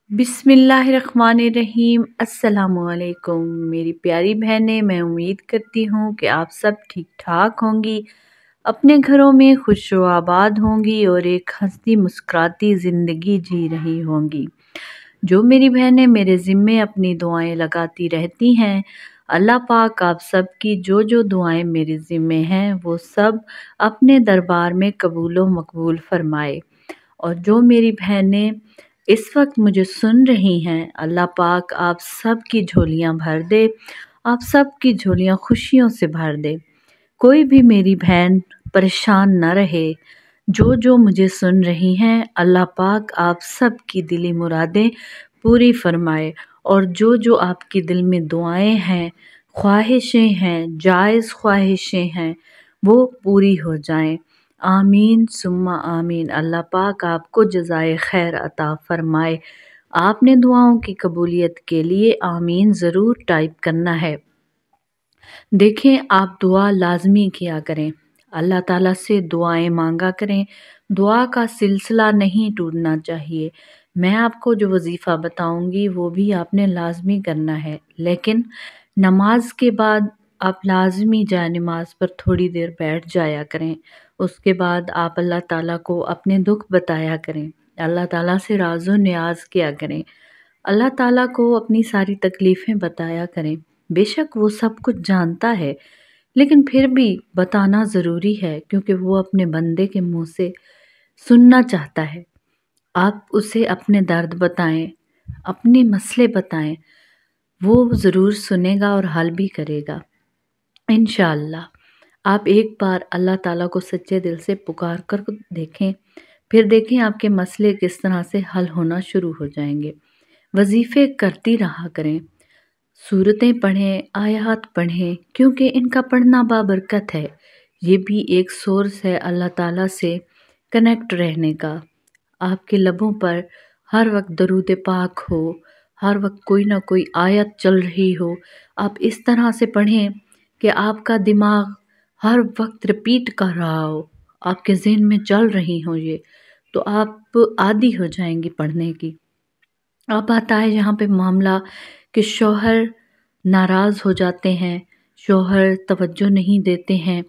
बिस्मिल्लाहिर्रहमानिर्रहीम। अस्सलामुअलैकुम मेरी प्यारी बहनें, मैं उम्मीद करती हूँ कि आप सब ठीक ठाक होंगी, अपने घरों में खुश व आबाद होंगी और एक हंसती मुस्कुराती ज़िंदगी जी रही होंगी। जो मेरी बहनें मेरे ज़िम्मे अपनी दुआएं लगाती रहती हैं, अल्लाह पाक आप सब की जो दुआएं मेरे ज़िम्मे हैं वो सब अपने दरबार में कबूल व मकबूल फरमाए। और जो मेरी बहनें इस वक्त मुझे सुन रही हैं, अल्लाह पाक आप सब की झोलियां भर दे, आप सब की झोलियां खुशियों से भर दे। कोई भी मेरी बहन परेशान न रहे। जो मुझे सुन रही हैं, अल्लाह पाक आप सब की दिली मुरादें पूरी फरमाए। और जो आपकी दिल में दुआएं हैं, ख्वाहिशें हैं, जायज़ ख्वाहिशें हैं, वो पूरी हो जाएं। आमीन सुम्मा आमीन। अल्लाह पाक आपको जज़ाए खैर अता फरमाए। आपने दुआओं की कबूलियत के लिए आमीन ज़रूर टाइप करना है। देखें, आप दुआ लाजमी किया करें, अल्लाह ताला से दुआएं मांगा करें। दुआ का सिलसिला नहीं टूटना चाहिए। मैं आपको जो वजीफ़ा बताऊंगी वो भी आपने लाजमी करना है, लेकिन नमाज के बाद आप लाजमी जाए नमाज पर थोड़ी देर बैठ जाया करें। उसके बाद आप अल्लाह ताला को अपने दुख बताया करें, अल्लाह ताला से राज़ो न्याज किया करें, अल्लाह ताला को अपनी सारी तकलीफ़ें बताया करें। बेशक वो सब कुछ जानता है, लेकिन फिर भी बताना ज़रूरी है, क्योंकि वो अपने बंदे के मुंह से सुनना चाहता है। आप उसे अपने दर्द बताएं, अपने मसले बताएं, वो ज़रूर सुनेगा और हल भी करेगा इंशाअल्लाह। आप एक बार अल्लाह ताला को सच्चे दिल से पुकार कर देखें, फिर देखें आपके मसले किस तरह से हल होना शुरू हो जाएंगे। वजीफ़े करती रहा करें, सूरतें पढ़ें, आयात पढ़ें, क्योंकि इनका पढ़ना बाबरकत है। ये भी एक सोर्स है अल्लाह ताला से कनेक्ट रहने का। आपके लबों पर हर वक्त दरूद पाक हो, हर वक्त कोई ना कोई आयत चल रही हो। आप इस तरह से पढ़ें कि आपका दिमाग हर वक्त रिपीट कर रहा हो, आपके ज़हन में चल रही हो ये, तो आप आदी हो जाएंगी पढ़ने की। अब आता है यहाँ पे मामला कि शौहर नाराज़ हो जाते हैं, शौहर तवज्जो नहीं देते हैं,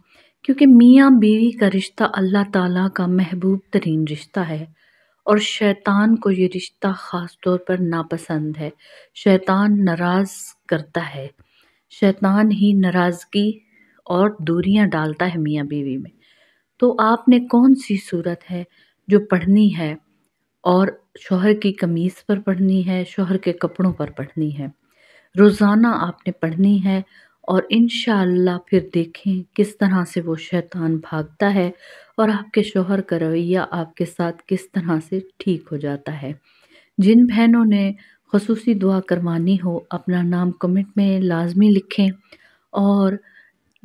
क्योंकि मियाँ बीवी का रिश्ता अल्लाह ताला का महबूब तरीन रिश्ता है और शैतान को ये रिश्ता ख़ास तौर पर नापसंद है। शैतान नाराज़ करता है, शैतान ही नाराज़गी और दूरियां डालता है मियाँ बीवी में। तो आपने कौन सी सूरत है जो पढ़नी है, और शौहर की कमीज़ पर पढ़नी है, शौहर के कपड़ों पर पढ़नी है, रोज़ाना आपने पढ़नी है। और इंशाअल्लाह फिर देखें किस तरह से वो शैतान भागता है और आपके शौहर का रवैया आपके साथ किस तरह से ठीक हो जाता है। जिन बहनों ने ख़ुसूसी दुआ करवानी हो, अपना नाम कमेंट में लाजमी लिखें, और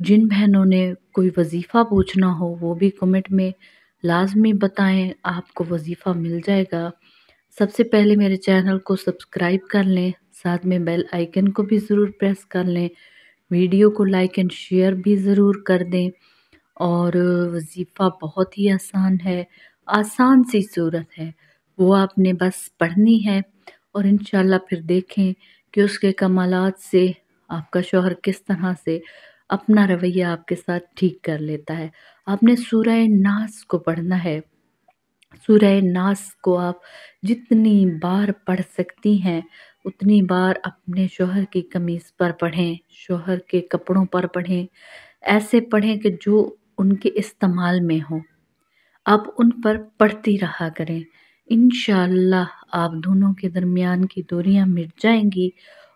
जिन बहनों ने कोई वजीफ़ा पूछना हो वो भी कमेंट में लाजमी बताएं, आपको वजीफ़ा मिल जाएगा। सबसे पहले मेरे चैनल को सब्सक्राइब कर लें, साथ में बेल आइकन को भी ज़रूर प्रेस कर लें, वीडियो को लाइक एंड शेयर भी ज़रूर कर दें। और वजीफ़ा बहुत ही आसान है, आसान सी सूरत है, वो आपने बस पढ़नी है। और इंशाल्लाह फिर देखें कि उसके कमालात से आपका शौहर किस तरह से अपना रवैया आपके साथ ठीक कर लेता है। आपने सूरह नास को पढ़ना है। सूरह नास को आप जितनी बार पढ़ सकती हैं उतनी बार अपने शौहर की कमीज़ पर पढ़ें, शौहर के कपड़ों पर पढ़ें। ऐसे पढ़ें कि जो उनके इस्तेमाल में हो, आप उन पर पढ़ती रहा करें। इंशाअल्लाह आप दोनों के दरमियान की दूरियां मिट जाएंगी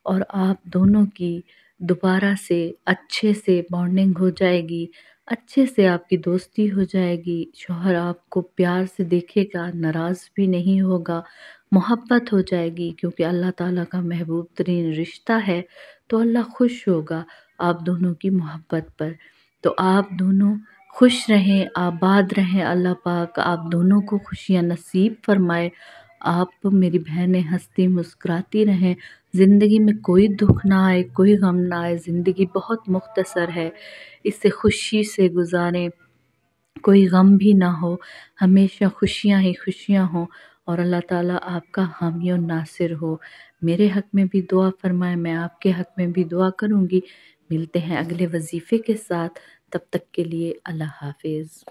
और आप दोनों की दोबारा से अच्छे से बॉन्डिंग हो जाएगी, अच्छे से आपकी दोस्ती हो जाएगी। शौहर आपको प्यार से देखेगा, नाराज़ भी नहीं होगा, मोहब्बत हो जाएगी, क्योंकि अल्लाह ताला का महबूब तरीन रिश्ता है। तो अल्लाह खुश होगा आप दोनों की मोहब्बत पर। तो आप दोनों खुश रहें, आबाद रहें। अल्लाह पाक आप दोनों को खुशियाँ नसीब फरमाए। आप मेरी बहनें हंसती मुस्कुराती रहें, ज़िंदगी में कोई दुख ना आए, कोई गम ना आए। ज़िंदगी बहुत मुख्तसर है, इसे खुशी से गुजारें, कोई गम भी ना हो, हमेशा खुशियाँ ही खुशियाँ हों। اور اللہ تعالیٰ آپ کا حامی و ناصر ہو۔ میرے حق میں بھی دعا فرمائیں، میں آپ کے حق میں بھی دعا کروں گی۔ ملتے ہیں اگلے وظیفے کے ساتھ، تب تک کے لیے اللہ حافظ۔